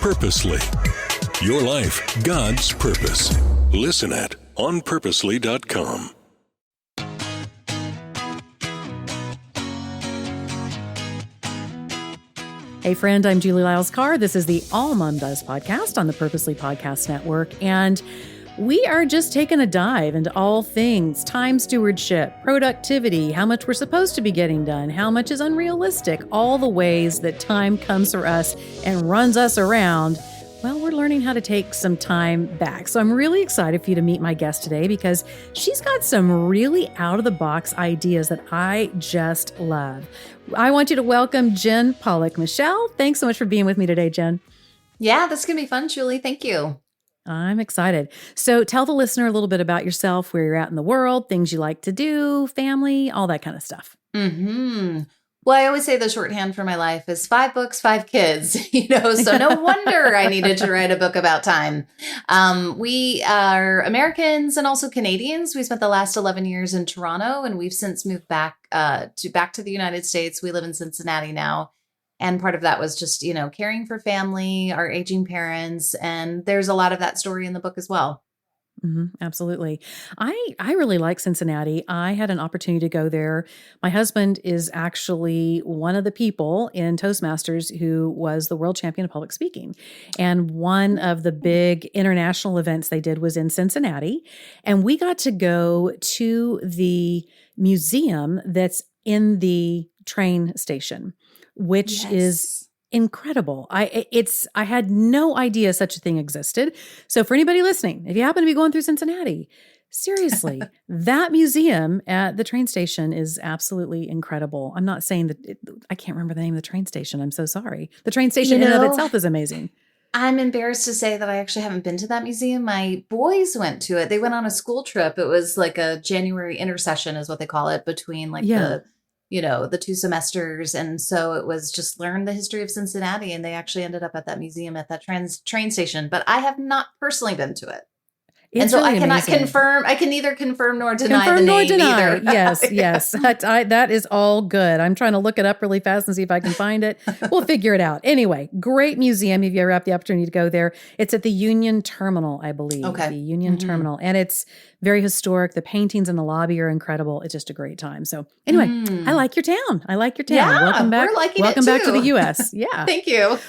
Purposely. Your life, God's purpose. Listen at onpurposely.com. Hey friend, I'm Julie Lyles Carr. This is the AllMomDoes Podcast on the Purposely Podcast Network. And we are just taking a dive into all things time stewardship, productivity, how much we're supposed to be getting done, how much is unrealistic, all the ways that time comes for us and runs us around. Well, we're learning how to take some time back. So I'm really excited for you to meet my guest today because she's got some really out-of-the-box ideas that I just love. I want you to welcome Jen Pollock Michel. Thanks so much for being with me today, Jen. Yeah, this is going to be fun, Julie. Thank you. I'm excited. So tell the listener a little bit about yourself, where you're at in the world, things you like to do, family, all that kind of stuff. Well, I always say the shorthand for my life is 5 books, 5 kids, so no wonder I needed to write a book about time. We are Americans and also Canadians. We spent the last 11 years in Toronto, and we've since moved back to the United States. We live in Cincinnati now. And part of that was just, caring for family, our aging parents. And there's a lot of that story in the book as well. Absolutely. I really like Cincinnati. I had an opportunity to go there. My husband is actually one of the people in Toastmasters who was the world champion of public speaking. And one of the big international events they did was in Cincinnati. And we got to go to the museum that's in the train station, which is incredible. I had no idea such a thing existed. So for anybody listening, if you happen to be going through Cincinnati, seriously, that museum at the train station is absolutely incredible. I'm not saying that I can't remember the name of the train station. I'm so sorry. The train station in and of itself is amazing. I'm embarrassed to say that I actually haven't been to that museum. My boys went to it. They went on a school trip. It was like a January intersession is what they call it, between the 2 semesters. And so it was just learn the history of Cincinnati. And they actually ended up at that museum at that train station. But I have not personally been to it. It's and so really I cannot amazing. confirm. I can neither confirm nor deny the name either. Yes. That is all good. I'm trying to look it up really fast and see if I can find it. We'll figure it out. Anyway, great museum. If you ever have the opportunity to go there, it's at the Union Terminal, I believe. Okay. The Union Terminal. And it's very historic. The paintings in the lobby are incredible. It's just a great time. So anyway, I like your town. Yeah, welcome back. Welcome back to the U.S. Yeah. Thank you.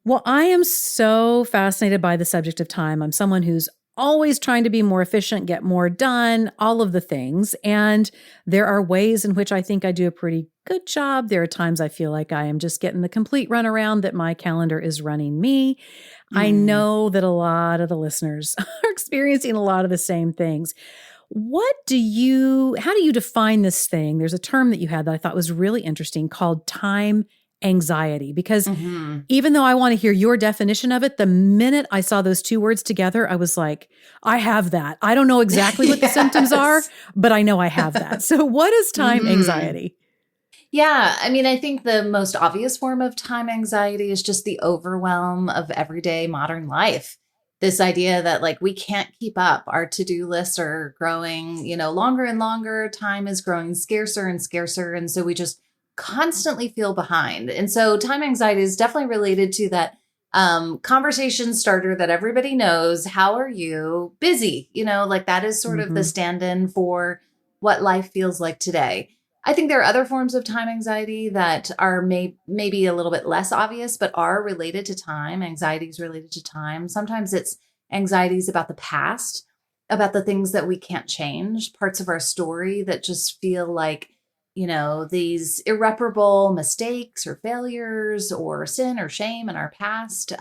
Well, I am so fascinated by the subject of time. I'm someone who's always trying to be more efficient, get more done, all of the things. And there are ways in which I think I do a pretty good job. There are times I feel like I am just getting the complete runaround, that my calendar is running me. I know that a lot of the listeners are experiencing a lot of the same things. How do you define this thing? There's a term that you had that I thought was really interesting called time anxiety, because even though I want to hear your definition of it, the minute I saw those 2 words together, I was like, I have that. I don't know exactly what the symptoms are, but I know I have that. So what is time anxiety? Yeah. I mean, I think the most obvious form of time anxiety is just the overwhelm of everyday modern life. This idea that we can't keep up. Our to-do lists are growing, longer and longer. Time is growing scarcer and scarcer. And so we just constantly feel behind. And so time anxiety is definitely related to that conversation starter that everybody knows. How are you? Busy. That is sort of the stand-in for what life feels like today. I think there are other forms of time anxiety that are maybe a little bit less obvious, but are related to time. Anxiety is related to time. Sometimes it's anxieties about the past, about the things that we can't change, parts of our story that just feel like these irreparable mistakes or failures or sin or shame in our past,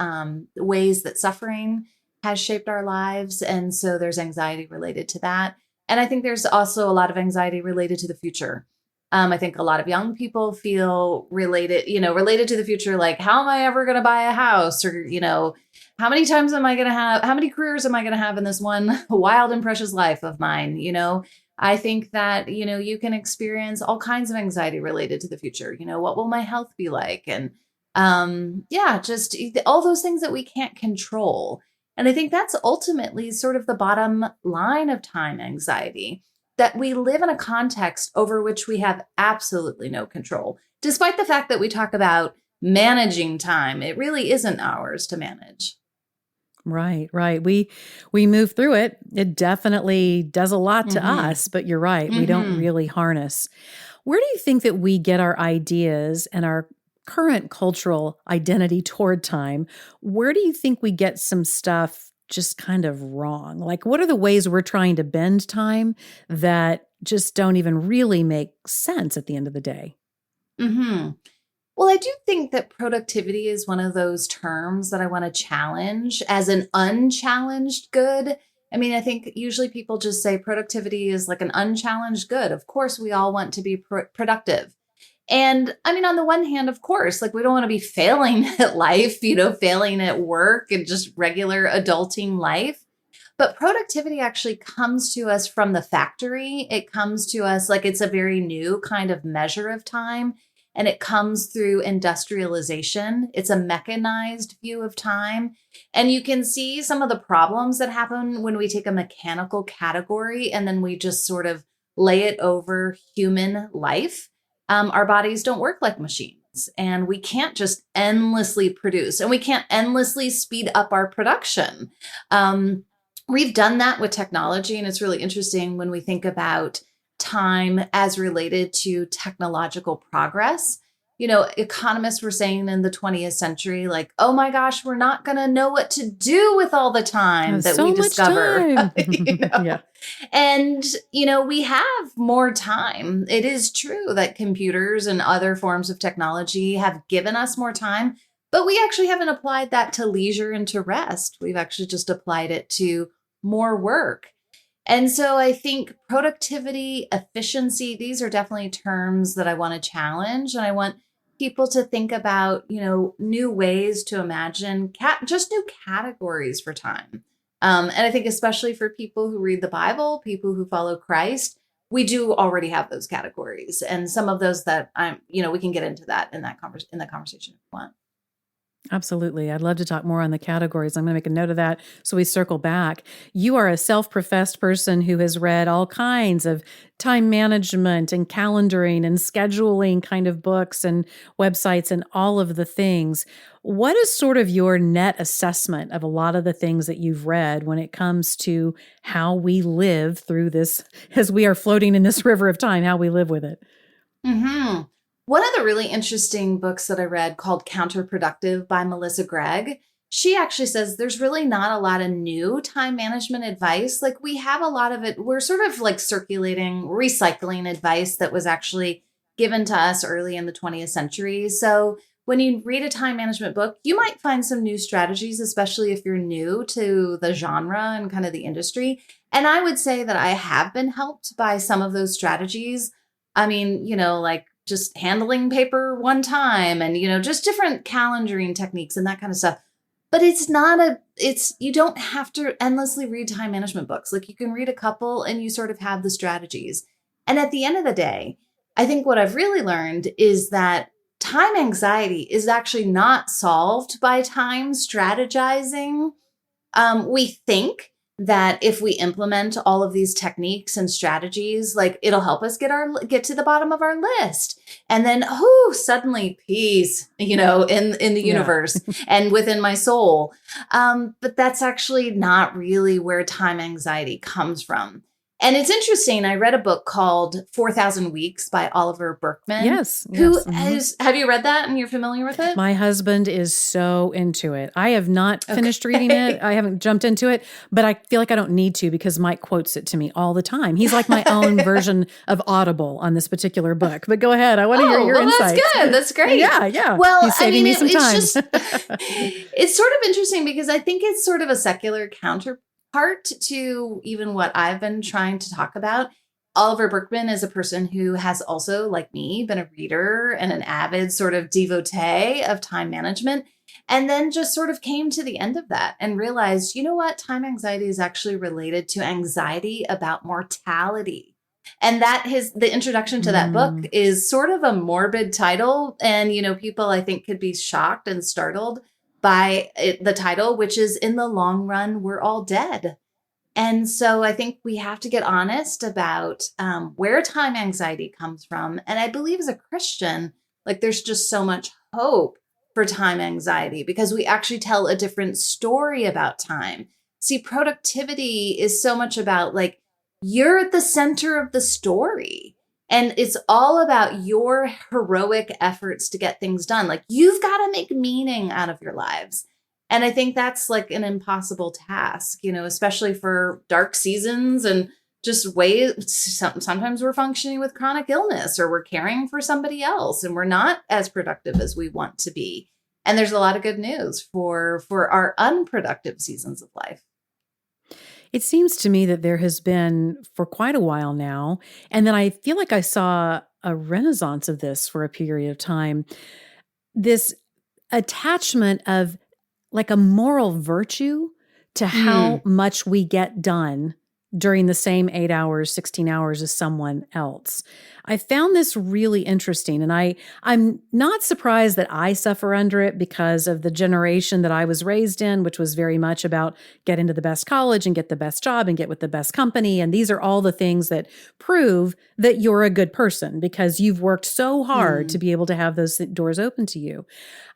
ways that suffering has shaped our lives. And so there's anxiety related to that. And I think there's also a lot of anxiety related to the future. I think a lot of young people feel related to the future, like, how am I ever going to buy a house? Or, how many times am I going to have, how many careers am I going to have in this one wild and precious life of mine? I think that, you can experience all kinds of anxiety related to the future. What will my health be like? And just all those things that we can't control. And I think that's ultimately sort of the bottom line of time anxiety, that we live in a context over which we have absolutely no control, despite the fact that we talk about managing time. It really isn't ours to manage. Right, right. We move through it. It definitely does a lot to Mm-hmm. us, but you're right. We don't Mm-hmm. really harness. Where do you think that we get our ideas and our current cultural identity toward time? Where do you think we get some stuff just kind of wrong? Like, what are the ways we're trying to bend time that just don't even really make sense at the end of the day? Mm-hmm. Well, I do think that productivity is one of those terms that I want to challenge as an unchallenged good. I mean, I think usually people just say productivity is like an unchallenged good. Of course, we all want to be productive. And I mean, on the one hand, of course, like we don't want to be failing at life, failing at work and just regular adulting life. But productivity actually comes to us from the factory. It comes to us like it's a very new kind of measure of time. And it comes through industrialization. It's a mechanized view of time. And you can see some of the problems that happen when we take a mechanical category and then we just sort of lay it over human life. Our bodies don't work like machines, and we can't just endlessly produce, and we can't endlessly speed up our production. We've done that with technology, and it's really interesting when we think about time as related to technological progress. Economists were saying in the 20th century, like, oh my gosh, we're not going to know what to do with all the time that So we much discover. time. Yeah. And, we have more time. It is true that computers and other forms of technology have given us more time, but we actually haven't applied that to leisure and to rest. We've actually just applied it to more work. And so I think productivity, efficiency, these are definitely terms that I want to challenge. And I want people to think about, new ways to imagine just new categories for time. And I think especially for people who read the Bible, people who follow Christ, we do already have those categories. And some of those that we can get into that in that conversation if you want. Absolutely. I'd love to talk more on the categories. I'm going to make a note of that so we circle back. You are a self-professed person who has read all kinds of time management and calendaring and scheduling kind of books and websites and all of the things. What is sort of your net assessment of a lot of the things that you've read when it comes to how we live through this, as we are floating in this river of time, how we live with it? Mm-hmm. One of the really interesting books that I read called Counterproductive by Melissa Gregg, she actually says there's really not a lot of new time management advice. Like we have a lot of it. We're sort of like recycling advice that was actually given to us early in the 20th century. So when you read a time management book, you might find some new strategies, especially if you're new to the genre and kind of the industry. And I would say that I have been helped by some of those strategies. I mean, like just handling paper one time and, just different calendaring techniques and that kind of stuff. But you don't have to endlessly read time management books. Like you can read a couple and you sort of have the strategies. And at the end of the day, I think what I've really learned is that time anxiety is actually not solved by time strategizing. We think that if we implement all of these techniques and strategies, like it'll help us get to the bottom of our list. And then, suddenly peace, in the universe and within my soul. But that's actually not really where time anxiety comes from. And it's interesting. I read a book called 4,000 Weeks by Oliver Burkeman. Yes. Have you read that and you're familiar with it? My husband is so into it. I have not finished reading it. I haven't jumped into it, but I feel like I don't need to because Mike quotes it to me all the time. He's like my own version of Audible on this particular book. But go ahead. I want to hear your insights. That's good. That's great. Yeah. Well, he's saving me some time. It's sort of interesting because I think it's sort of a secular counterpart to even what I've been trying to talk about. Oliver Burkeman is a person who has also, like me, been a reader and an avid sort of devotee of time management, and then just sort of came to the end of that and realized, you know what? Time anxiety is actually related to anxiety about mortality. And the introduction to that book is sort of a morbid title. And, people I think could be shocked and startled by the title, which is In the Long Run, We're All Dead. And so I think we have to get honest about where time anxiety comes from. And I believe as a Christian, like there's just so much hope for time anxiety because we actually tell a different story about time. See, productivity is so much about like, you're at the center of the story. And it's all about your heroic efforts to get things done. Like you've got to make meaning out of your lives. And I think that's like an impossible task, especially for dark seasons and just ways. Sometimes we're functioning with chronic illness or we're caring for somebody else and we're not as productive as we want to be. And there's a lot of good news for our unproductive seasons of life. It seems to me that there has been for quite a while now, and then I feel like I saw a renaissance of this for a period of time, this attachment of like a moral virtue to how much we get done during the same 8 hours, 16 hours as someone else. I found this really interesting, and I'm not surprised that I suffer under it because of the generation that I was raised in, which was very much about get into the best college and get the best job and get with the best company. And these are all the things that prove that you're a good person because you've worked so hard to be able to have those doors open to you.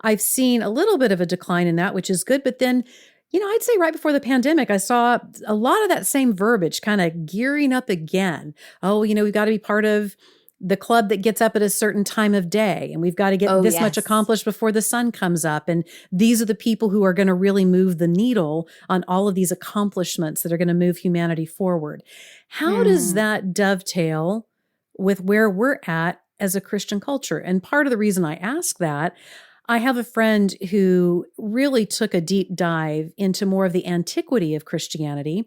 I've seen a little bit of a decline in that, which is good, but then I'd say right before the pandemic, I saw a lot of that same verbiage kind of gearing up again. Oh, we've got to be part of the club that gets up at a certain time of day, and we've got to get this much accomplished before the sun comes up. And these are the people who are going to really move the needle on all of these accomplishments that are going to move humanity forward. How does that dovetail with where we're at as a Christian culture? And part of the reason I ask that, I have a friend who really took a deep dive into more of the antiquity of Christianity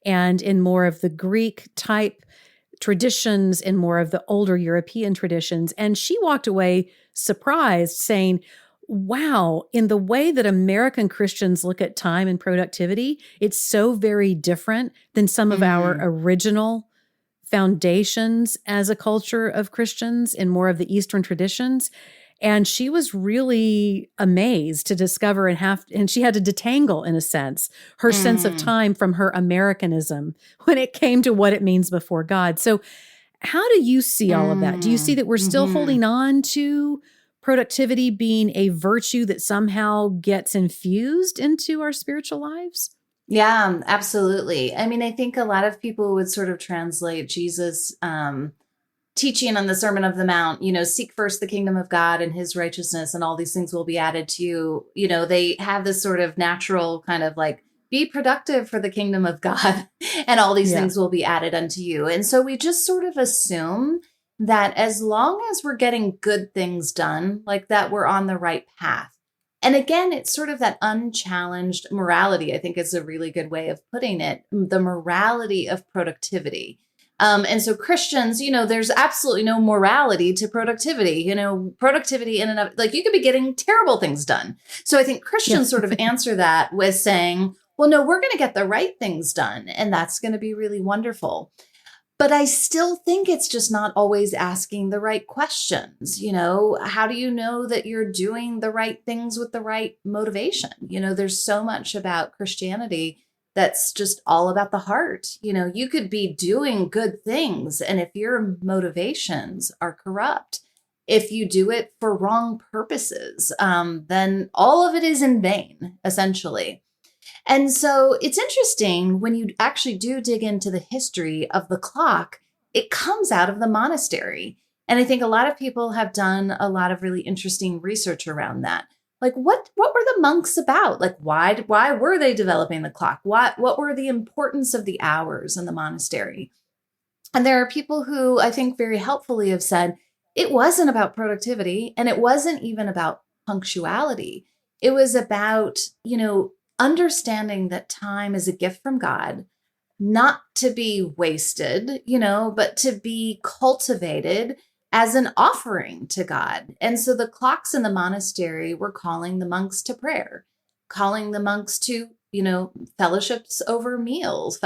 and in more of the Greek type traditions and more of the older European traditions. And she walked away surprised saying, wow, in the way that American Christians look at time and productivity, it's so very different than some of our original foundations as a culture of Christians in more of the Eastern traditions. And she was really amazed to discover and she had to detangle, in a sense, her sense of time from her Americanism when it came to what it means before God. So how do you see all of that? Do you see that we're still holding on to productivity being a virtue that somehow gets infused into our spiritual lives? Yeah, absolutely. I mean, I think a lot of people would sort of translate Jesus' teaching on the Sermon of the Mount, seek first the kingdom of God and his righteousness, and all these things will be added to you. They have this sort of natural kind of like, be productive for the kingdom of God, and all these things will be added unto you. And so we just sort of assume that as long as we're getting good things done, like that, we're on the right path. And again, it's sort of that unchallenged morality, I think is a really good way of putting it, the morality of productivity. And so Christians, there's absolutely no morality to productivity, productivity in and of, like, you could be getting terrible things done. So I think Christians sort of answer that with saying, well, no, we're going to get the right things done. And that's going to be really wonderful. But I still think it's just not always asking the right questions. How do you know that you're doing the right things with the right motivation? There's so much about Christianity that's just all about the heart. You could be doing good things, and if your motivations are corrupt, if you do it for wrong purposes, then all of it is in vain, essentially. And so it's interesting when you actually do dig into the history of the clock, it comes out of the monastery. And I think a lot of people have done a lot of really interesting research around that. Like, what were the monks about? Like, why were they developing the clock? What were the importance of the hours in the monastery? And there are people who I think very helpfully have said it wasn't about productivity, and it wasn't even about punctuality. It was about, understanding that time is a gift from God, not to be wasted, but to be cultivated as an offering to God. And so the clocks in the monastery were calling the monks to prayer, calling the monks to, fellowship over meals,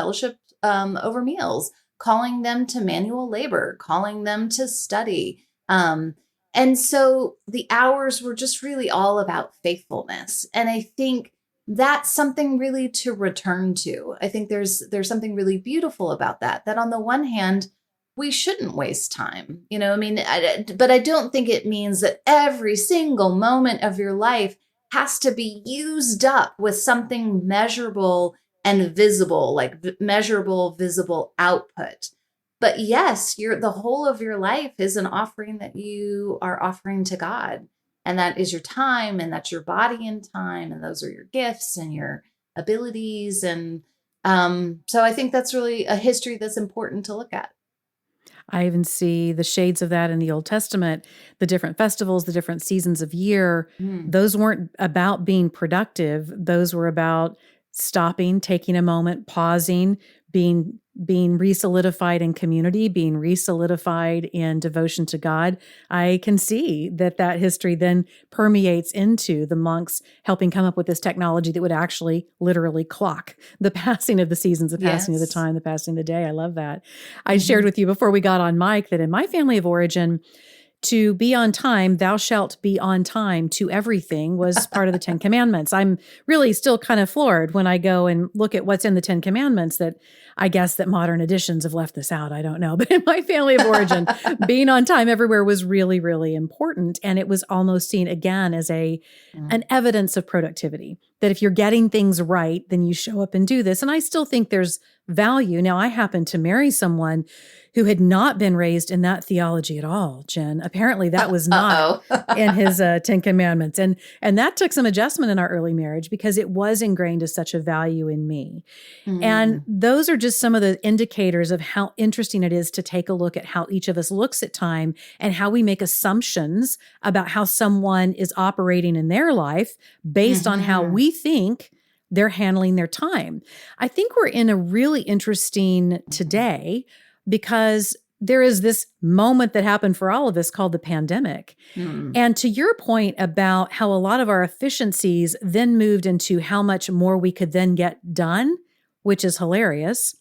calling them to manual labor, calling them to study. And so the hours were just really all about faithfulness. And I think that's something really to return to. I think there's something really beautiful about that on the one hand, we shouldn't waste time. I mean, but I don't think it means that every single moment of your life has to be used up with something measurable and visible, like measurable, visible output. But yes, the whole of your life is an offering that you are offering to God. And that is your time, and that's your body and time. And those are your gifts and your abilities. And so I think that's really a history that's important to look at. I even see the shades of that in the Old Testament, the different festivals, the different seasons of year. Those weren't about being productive. Those were about stopping, taking a moment, pausing, being re-solidified in community, being re-solidified in devotion to God. I can see that history then permeates into the monks helping come up with this technology that would actually literally clock the passing of the seasons, the passing of the time, the passing of the day. I love that. I shared with you before we got on mic that in my family of origin, to be on time, thou shalt be on time to everything was part of the 10 Commandments. I'm really still kind of floored when I go and look at what's in the 10 Commandments that I guess that modern editions have left this out. I don't know. But in my family of origin, being on time everywhere was really, really important. And it was almost seen again as an evidence of productivity, that if you're getting things right, then you show up and do this. And I still think there's value. Now, I happened to marry someone who had not been raised in that theology at all, Jen. Apparently that was not in his 10 Commandments. And that took some adjustment in our early marriage because it was ingrained as such a value in me. And those are just some of the indicators of how interesting it is to take a look at how each of us looks at time and how we make assumptions about how someone is operating in their life based on how we think they're handling their time. I think we're in a really interesting today because there is this moment that happened for all of us called the pandemic. And to your point about how a lot of our efficiencies then moved into how much more we could then get done, which is hilarious.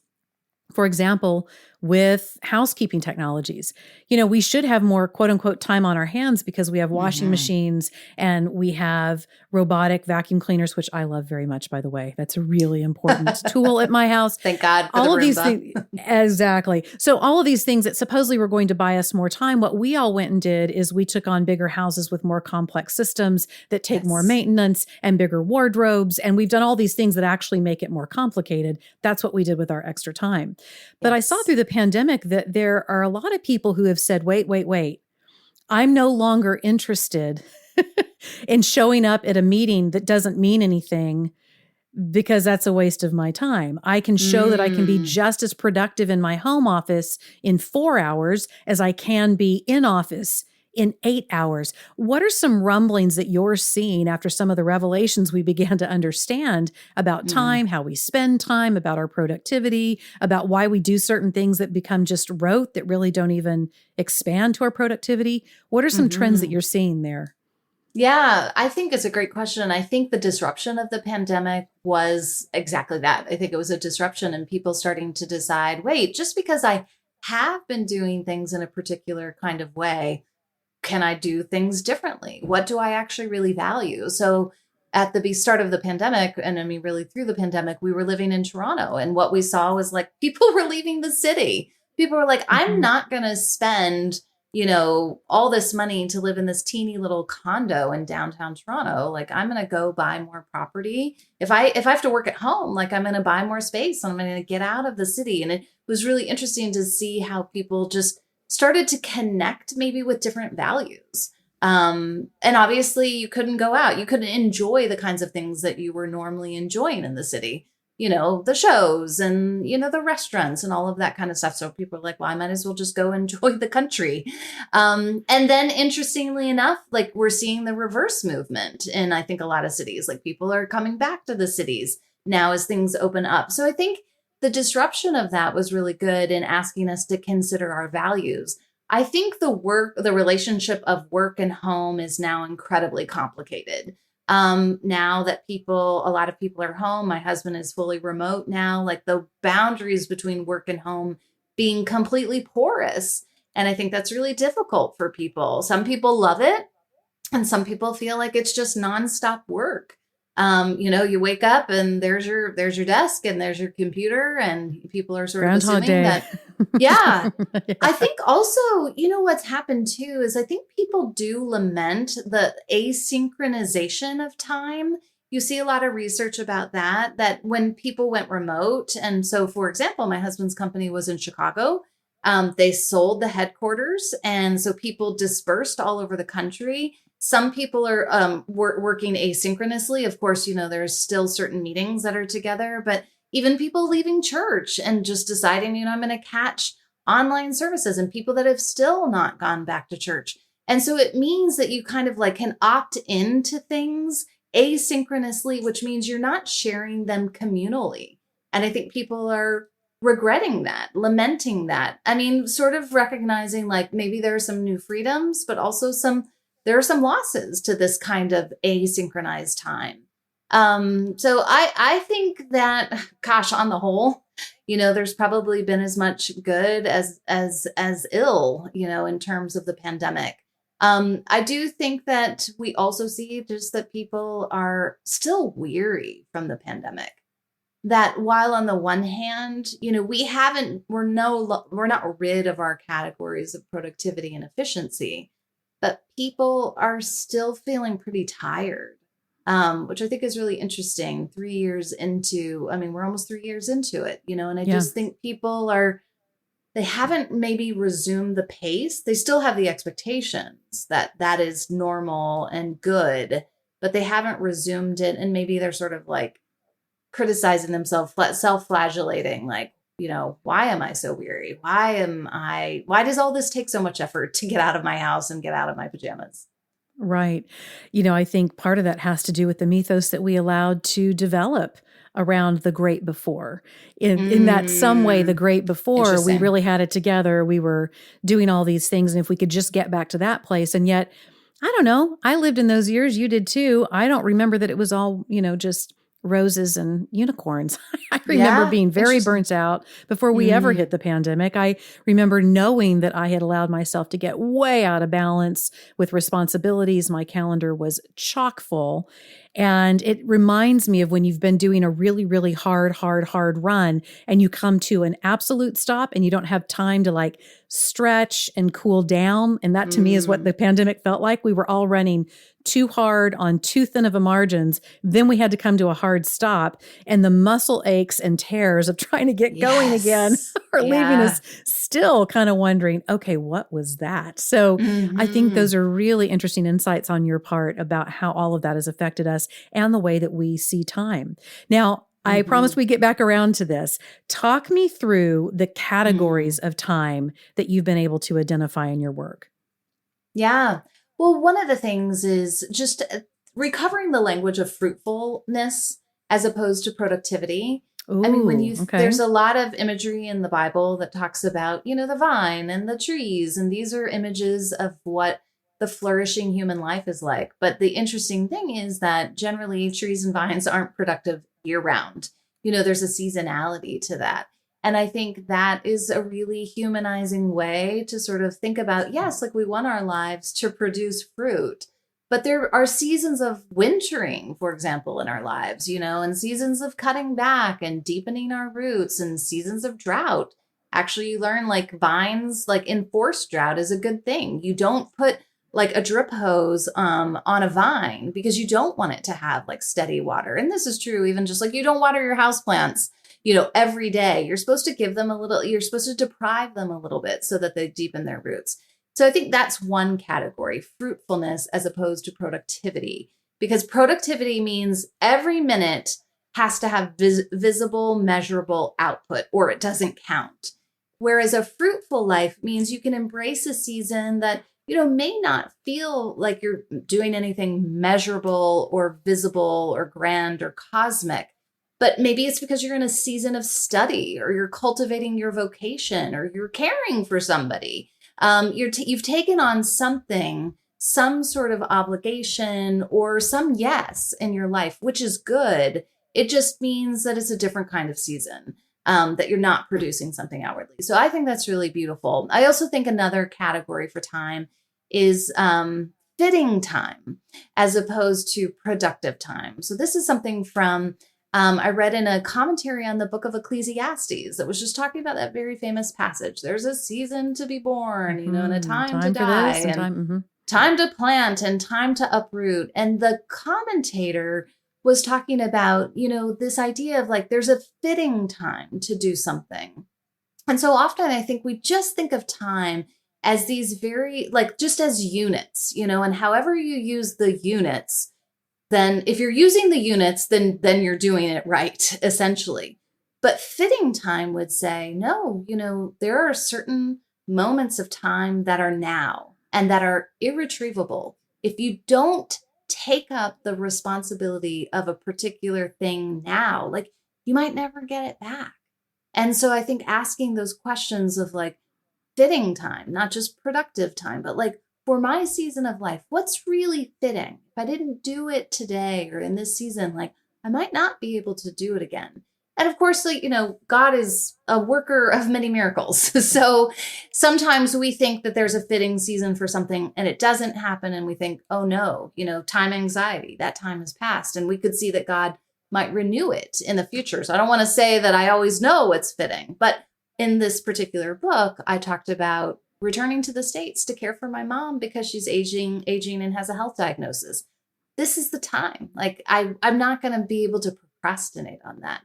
For example, with housekeeping technologies, we should have more quote unquote time on our hands because we have washing machines and we have robotic vacuum cleaners, which I love very much, by the way. That's a really important tool at my house. Thank God for all the of these Roomba. things. Exactly. So all of these things that supposedly were going to buy us more time, what we all went and did is we took on bigger houses with more complex systems that take more maintenance and bigger wardrobes. And we've done all these things that actually make it more complicated. That's what we did with our extra time. But I saw through the pandemic that there are a lot of people who have said, wait. I'm no longer interested in showing up at a meeting that doesn't mean anything because that's a waste of my time. I can show that I can be just as productive in my home office in 4 hours as I can be in office in 8 hours. What are some rumblings that you're seeing after some of the revelations we began to understand about time, how we spend time, about our productivity, about why we do certain things that become just rote that really don't even expand to our productivity? What are some trends that you're seeing there? Yeah, I think it's a great question. I think the disruption of the pandemic was exactly that. I think it was a disruption and people starting to decide, wait, just because I have been doing things in a particular kind of way, can I do things differently? What do I actually really value? So at the start of the pandemic, and I mean, really through the pandemic, we were living in Toronto. And what we saw was like, people were leaving the city. People were like, I'm not going to spend, all this money to live in this teeny little condo in downtown Toronto. Like, I'm going to go buy more property. If I have to work at home, like I'm going to buy more space and I'm going to get out of the city. And it was really interesting to see how people just started to connect maybe with different values. And obviously you couldn't go out. You couldn't enjoy the kinds of things that you were normally enjoying in the city, the shows and, the restaurants and all of that kind of stuff. So people are like, well, I might as well just go enjoy the country. And then interestingly enough, like we're seeing the reverse movement in, I think, a lot of cities, like people are coming back to the cities now as things open up. So I think the disruption of that was really good in asking us to consider our values. I think the relationship of work and home is now incredibly complicated. Now that a lot of people are home, my husband is fully remote now, like the boundaries between work and home being completely porous. And I think that's really difficult for people. Some people love it and some people feel like it's just nonstop work. You wake up and there's your desk and there's your computer and people are sort of assuming that Yeah. Yeah. I think also, what's happened too is I think people do lament the asynchronization of time. You see a lot of research about that when people went remote. And so, for example, my husband's company was in Chicago. They sold the headquarters. And so people dispersed all over the country. Some people are working asynchronously. Of course, there's still certain meetings that are together, but even people leaving church and just deciding, I'm going to catch online services and people that have still not gone back to church. And so it means that you kind of like can opt into things asynchronously, which means you're not sharing them communally. And I think people are regretting that, lamenting that. I mean, sort of recognizing like maybe there are some new freedoms, but also there are some losses to this kind of asynchronized time. So I think that, gosh, on the whole, there's probably been as much good as ill, in terms of the pandemic. I do think that we also see just that people are still weary from the pandemic. That while on the one hand, we're not rid of our categories of productivity and efficiency, but people are still feeling pretty tired. Which I think is really interesting. 3 years into, we're almost 3 years into it, and I just think people they haven't maybe resumed the pace. They still have the expectations that is normal and good, but they haven't resumed it. And maybe they're sort of like criticizing themselves, self-flagellating, like, why am I so weary? Why does all this take so much effort to get out of my house and get out of my pajamas? Right. I think part of that has to do with the mythos that we allowed to develop around the great before. In that some way, the great before, we really had it together. We were doing all these things. And if we could just get back to that place. And yet, I don't know, I lived in those years. You did too. I don't remember that it was all, just roses and unicorns. I remember being very burnt out before we ever hit the pandemic. I remember knowing that I had allowed myself to get way out of balance with responsibilities. My calendar was chock full. And it reminds me of when you've been doing a really, really hard run and you come to an absolute stop and you don't have time to like stretch and cool down. And that to me is what the pandemic felt like. We were all running too hard on too thin of a margins. Then we had to come to a hard stop, and the muscle aches and tears of trying to get going again are leaving us still kind of wondering, okay, what was that? So I think those are really interesting insights on your part about how all of that has affected us and the way that we see time. Now, I promise we get back around to this. Talk me through the categories of time that you've been able to identify in your work. Yeah. Well, one of the things is just recovering the language of fruitfulness as opposed to productivity. Ooh, there's a lot of imagery in the Bible that talks about, the vine and the trees, and these are images of what the flourishing human life is like. But the interesting thing is that generally trees and vines aren't productive year round. There's a seasonality to that. And I think that is a really humanizing way to sort of think about, yes, like we want our lives to produce fruit, but there are seasons of wintering, for example, in our lives, and seasons of cutting back and deepening our roots and seasons of drought. Actually, you learn like vines, like enforced drought is a good thing. You don't put like a drip hose on a vine because you don't want it to have like steady water. And this is true, even just like you don't water your houseplants every day. You're supposed to give them you're supposed to deprive them a little bit so that they deepen their roots. So I think that's one category, fruitfulness as opposed to productivity, because productivity means every minute has to have visible, measurable output or it doesn't count. Whereas a fruitful life means you can embrace a season that, may not feel like you're doing anything measurable or visible or grand or cosmic. But maybe it's because you're in a season of study or you're cultivating your vocation or you're caring for somebody. You've taken on something, some sort of obligation or some yes in your life, which is good. It just means that it's a different kind of season, that you're not producing something outwardly. So I think that's really beautiful. I also think another category for time is fitting time as opposed to productive time. So this is something from I read in a commentary on the book of Ecclesiastes that was just talking about that very famous passage. There's a season to be born, and a time to for die, this and time to plant and time to uproot. And the commentator was talking about, this idea of like, there's a fitting time to do something. And so often I think we just think of time as these very, like, just as units, and however you use the units, then if you're using the units, then you're doing it right, essentially. But fitting time would say, no, there are certain moments of time that are now and that are irretrievable. If you don't take up the responsibility of a particular thing now, like, you might never get it back. And so I think asking those questions of like fitting time, not just productive time, but like, for my season of life, what's really fitting? If I didn't do it today or in this season, like, I might not be able to do it again. And of course, like, God is a worker of many miracles. So sometimes we think that there's a fitting season for something and it doesn't happen. And we think, oh no, time anxiety, that time has passed. And we could see that God might renew it in the future. So I don't want to say that I always know what's fitting, but in this particular book, I talked about returning to the States to care for my mom because she's aging and has a health diagnosis. This is the time. Like, I'm not going to be able to procrastinate on that.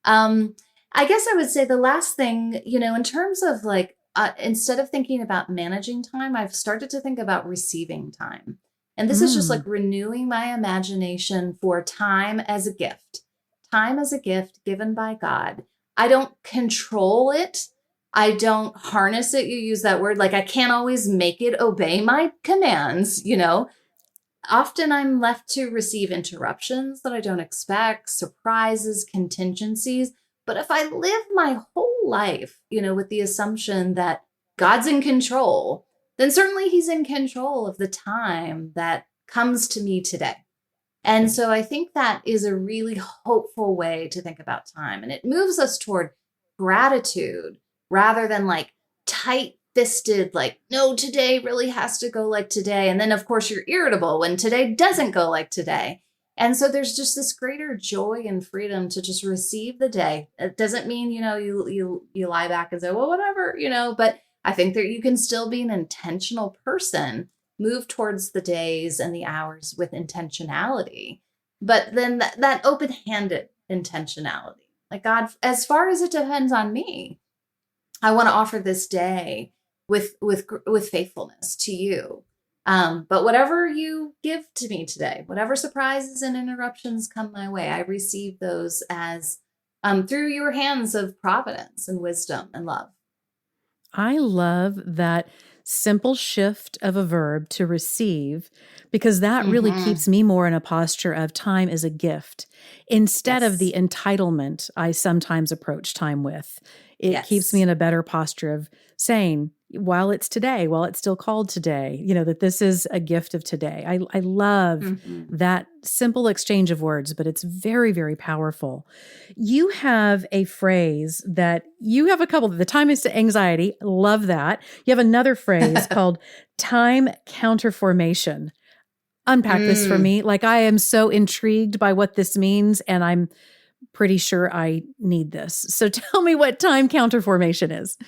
I guess I would say the last thing, in terms of like, instead of thinking about managing time, I've started to think about receiving time. And this is just like renewing my imagination for time as a gift given by God. I don't control it. I don't harness it. You use that word. Like, I can't always make it obey my commands, Often I'm left to receive interruptions that I don't expect, surprises, contingencies. But if I live my whole life, with the assumption that God's in control, then certainly he's in control of the time that comes to me today. And so I think that is a really hopeful way to think about time. And it moves us toward gratitude rather than like tight-fisted, like, no, today really has to go like today. And then, of course, you're irritable when today doesn't go like today. And so there's just this greater joy and freedom to just receive the day. It doesn't mean, you lie back and say, well, whatever, but I think that you can still be an intentional person, move towards the days and the hours with intentionality. But then that open-handed intentionality, like, God, as far as it depends on me, I want to offer this day with faithfulness to you. But whatever you give to me today, whatever surprises and interruptions come my way, I receive those as through your hands of providence and wisdom and love. I love that simple shift of a verb to receive, because that really keeps me more in a posture of time as a gift instead of the entitlement I sometimes approach time with. It keeps me in a better posture of saying, while it's today, while it's still called today, that this is a gift of today. I love that simple exchange of words, but it's very, very powerful. You have a phrase that you have a couple, the time is to anxiety. Love that. You have another phrase called time-counterformation. Unpack this for me. Like, I am so intrigued by what this means, and I'm pretty sure I need this. So tell me what time-counterformation is.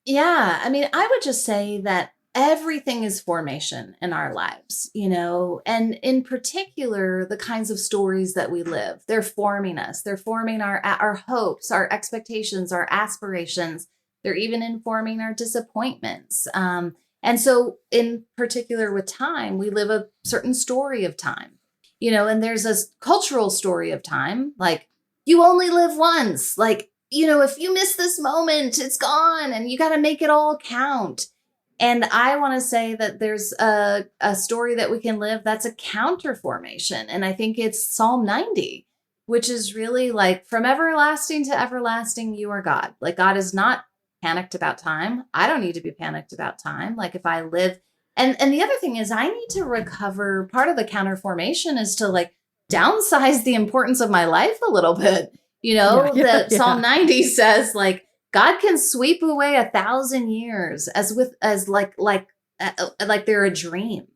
Yeah, I mean, I would just say that everything is formation in our lives, and in particular, the kinds of stories that we live. They're forming us. They're forming our hopes, our expectations, our aspirations. They're even informing our disappointments. And so in particular with time, we live a certain story of time, and there's a cultural story of time, like, you only live once, like, if you miss this moment, it's gone and you got to make it all count. And I want to say that there's a story that we can live that's a counterformation. And I think it's Psalm 90, which is really like, from everlasting to everlasting, you are God. Like, God is not panicked about time. I don't need to be panicked about time. Like, if I live, and the other thing is, I need to recover. Part of the counterformation is to like downsize the importance of my life a little bit. Psalm 90 says, like, God can sweep away 1,000 years as like they're a dream.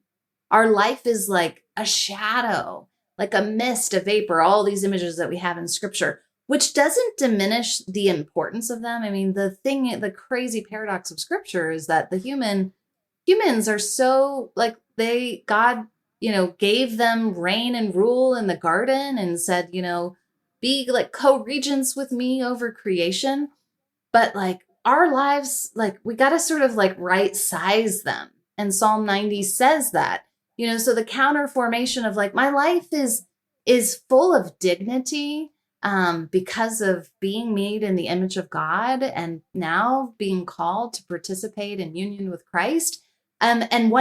Our life is like a shadow. like a mist, a vapor, all these images that we have in scripture, which doesn't diminish the importance of them. I mean, the crazy paradox of scripture is that humans are so like God, gave them reign and rule in the garden and said, be like co-regents with me over creation. But like our lives, like we got to sort of like right size them. And Psalm 90 says that, so the counter formation of like my life is full of dignity because of being made in the image of God and now being called to participate in union with Christ. And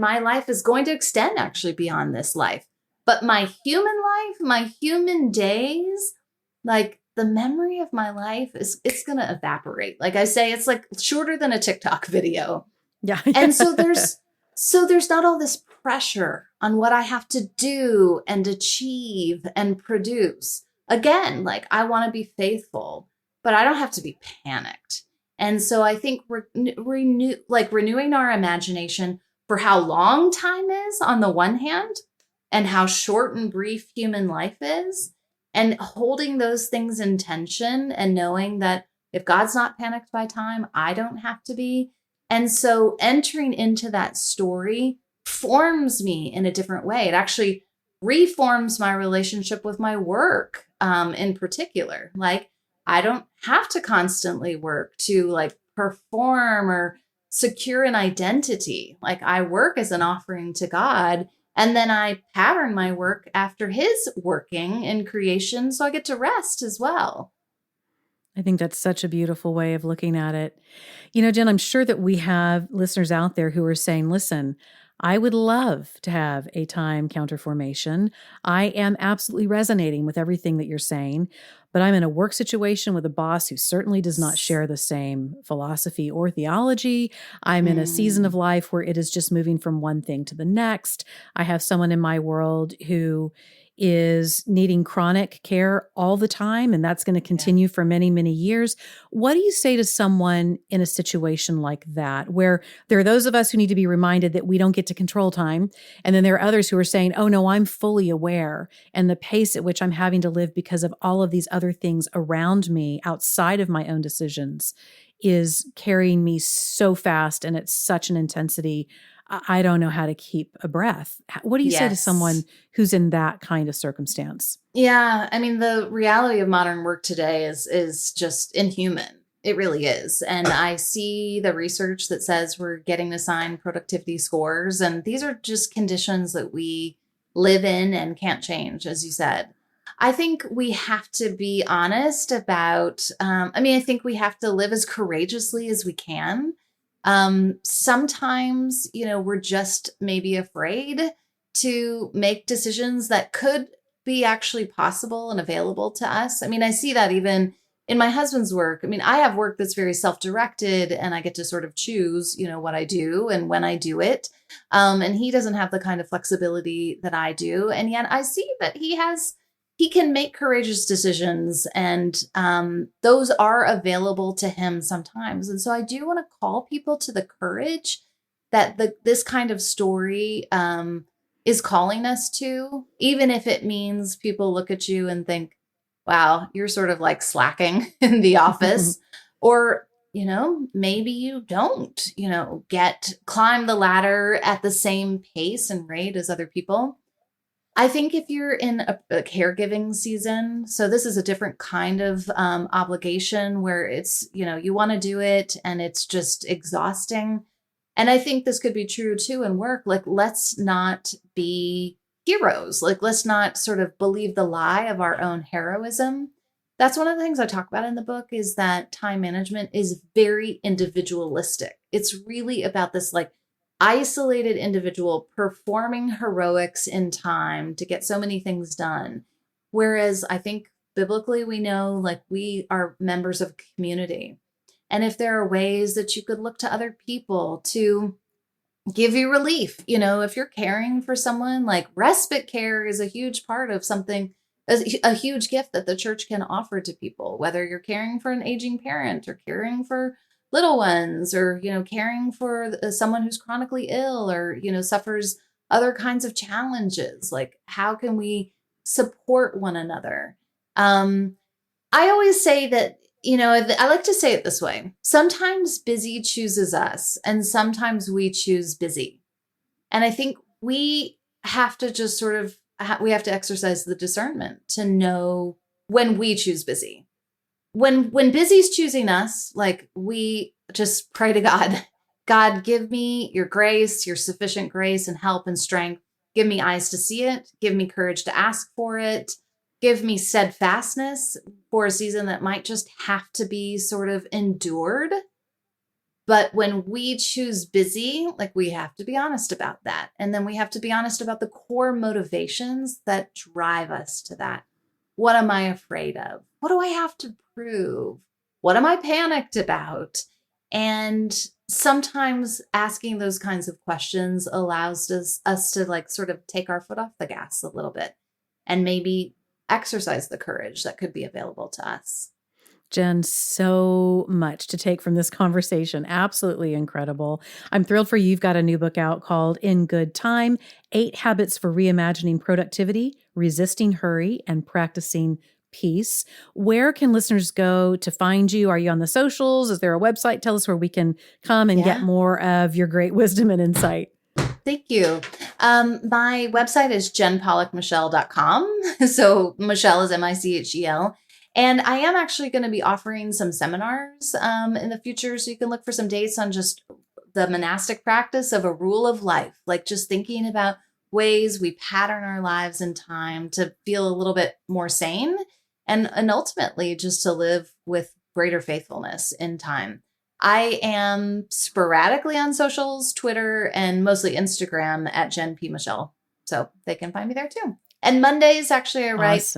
my life is going to extend actually beyond this life. But my human life, my human days, like the memory of my life it's going to evaporate. Like I say, it's like shorter than a TikTok video. Yeah. And so there's not all this pressure on what I have to do and achieve and produce. Again, like I want to be faithful, but I don't have to be panicked. And so I think renewing our imagination for how long time is on the one hand and how short and brief human life is, and holding those things in tension and knowing that if God's not panicked by time, I don't have to be. And so entering into that story forms me in a different way. It actually reforms my relationship with my work in particular. Like I don't have to constantly work to like perform or secure an identity. Like I work as an offering to God, and then I pattern my work after his working in creation. So I get to rest as well. I think that's such a beautiful way of looking at it. Jen, I'm sure that we have listeners out there who are saying, listen, I would love to have a time counterformation. I am absolutely resonating with everything that you're saying, but I'm in a work situation with a boss who certainly does not share the same philosophy or theology. I'm in a season of life where it is just moving from one thing to the next. I have someone in my world who is needing chronic care all the time, and that's going to continue for many, many years. What do you say to someone in a situation like that, where there are those of us who need to be reminded that we don't get to control time, and then there are others who are saying, oh no, I'm fully aware, and the pace at which I'm having to live because of all of these other things around me outside of my own decisions is carrying me so fast, and it's such an intensity. I don't know how to keep a breath. What do you say to someone who's in that kind of circumstance? Yeah. I mean, the reality of modern work today is just inhuman. It really is. And I see the research that says we're getting assigned productivity scores. And these are just conditions that we live in and can't change, as you said. I think we have to be honest about, I think we have to live as courageously as we can. Sometimes, we're just maybe afraid to make decisions that could be actually possible and available to us. I mean, I see that even in my husband's work. I mean, I have work that's very self-directed and I get to sort of choose, what I do and when I do it. And he doesn't have the kind of flexibility that I do. And yet I see that he can make courageous decisions, and those are available to him sometimes. And so I do want to call people to the courage that this kind of story is calling us to, even if it means people look at you and think, wow, you're sort of like slacking in the office. Or, maybe you don't, climb the ladder at the same pace and rate as other people. I think if you're in a caregiving season, so this is a different kind of obligation where it's, you want to do it and it's just exhausting. And I think this could be true too in work. Like, let's not be heroes. Like, let's not sort of believe the lie of our own heroism. That's one of the things I talk about in the book, is that time management is very individualistic. It's really about this like isolated individual performing heroics in time to get so many things done. Whereas I think biblically, we know like we are members of community. And if there are ways that you could look to other people to give you relief, if you're caring for someone, like respite care is a huge part of something, a huge gift that the church can offer to people, whether you're caring for an aging parent or caring for little ones, or, caring for someone who's chronically ill or, suffers other kinds of challenges. Like, how can we support one another. I always say that, I like to say it this way. Sometimes busy chooses us, and sometimes we choose busy. And I think we have to just we have to exercise the discernment to know when we choose busy. When busy's choosing us, like, we just pray to God, God, give me your grace, your sufficient grace and help and strength. Give me eyes to see it. Give me courage to ask for it. Give me steadfastness for a season that might just have to be sort of endured. But when we choose busy, like, we have to be honest about that. And then we have to be honest about the core motivations that drive us to that. What am I afraid of? What do I have to prove? What am I panicked about? And sometimes asking those kinds of questions allows us to, like, sort of take our foot off the gas a little bit and maybe exercise the courage that could be available to us. Jen, so much to take from this conversation. Absolutely incredible. I'm thrilled for you. You've got a new book out called In Good Time, 8 Habits for Reimagining Productivity, Resisting Hurry, and Practicing Peace. Where can listeners go to find you? Are you on the socials? Is there a website? Tell us where we can come and get more of your great wisdom and insight. Thank you. My website is jenpollockmichel.com. So Michelle is Michel. And I am actually going to be offering some seminars in the future. So you can look for some dates on just the monastic practice of a rule of life, like just thinking about ways we pattern our lives in time to feel a little bit more sane and ultimately just to live with greater faithfulness in time. I am sporadically on socials, Twitter, and mostly Instagram at Jen P. Michel. So they can find me there too. And Mondays, actually, I write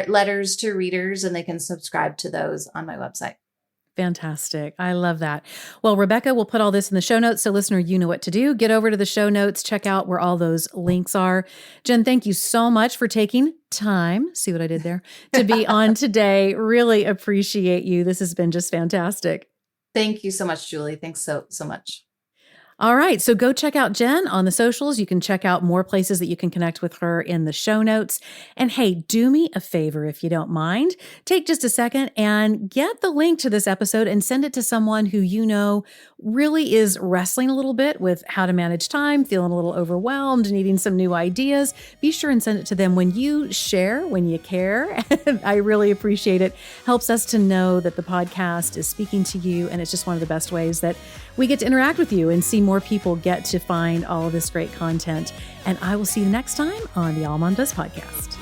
letters to readers, and they can subscribe to those on my website. Fantastic. I love that. Well, Rebecca will put all this in the show notes. So listener, you know what to do. Get over to the show notes, check out where all those links are. Jen, thank you so much for taking time. See what I did there? To be on today. Really appreciate you. This has been just fantastic. Thank you so much, Julie. Thanks so much. All right. So go check out Jen on the socials. You can check out more places that you can connect with her in the show notes. And hey, do me a favor if you don't mind. Take just a second and get the link to this episode and send it to someone who you know really is wrestling a little bit with how to manage time, feeling a little overwhelmed, needing some new ideas. Be sure and send it to them. When you share, when you care, I really appreciate it. Helps us to know that the podcast is speaking to you. And it's just one of the best ways that we get to interact with you and see more people get to find all of this great content. And I will see you next time on the AllMomDoes Podcast.